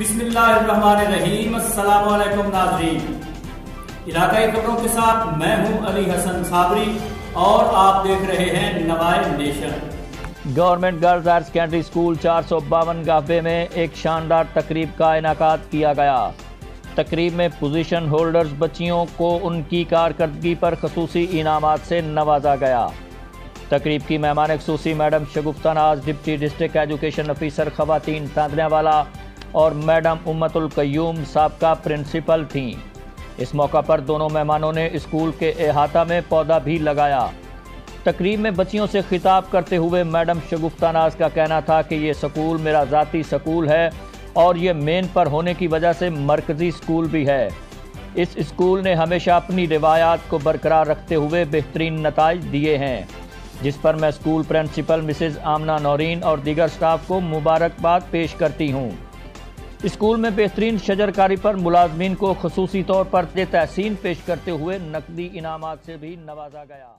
بسم اللہ الرحمن الرحیم۔ السلام علیکم ناظرین، علاقائی خبروں کے ساتھ میں ہوں علی حسن صابری اور آپ دیکھ رہے ہیں نوائے nation. Government girls higher secondary school 452 گاہوے میں ایک شاندار تقریب کا انعقاد کیا گیا۔ تقریب میں پوزیشن ہولڈرز بچیوں کو ان کی کارکردگی پر خصوصی انعامات سے نوازا گیا۔ تقریب کی مہمان خصوصی میڈم شگفتہ ناز، ڈپٹی ڈسٹرکٹ ایجوکیشن افیسر خواتین تاندنیا والا اور میڈم امت القیوم سابقہ پرنسپل تھیں۔ اس موقع پر دونوں مہمانوں نے اسکول کے احاطہ میں پودا بھی لگایا۔ تقریب میں بچیوں سے خطاب کرتے ہوئے میڈم شگفتہ ناز کا کہنا تھا کہ یہ سکول میرا ذاتی سکول ہے اور یہ مین پر ہونے کی وجہ سے مرکزی سکول بھی ہے۔ اس اسکول نے ہمیشہ اپنی روایات کو برقرار رکھتے ہوئے بہترین نتائج دیے ہیں، جس پر میں school principal Mrs Amna Noreen اور دیگر سٹاف کو مبارکباد پیش کرتی ہوں۔ اسکول میں بہترین شجرکاری پر ملازمین کو خصوصی طور پر تحسین پیش کرتے ہوئے نقدی انعامات سے بھی نوازا گیا۔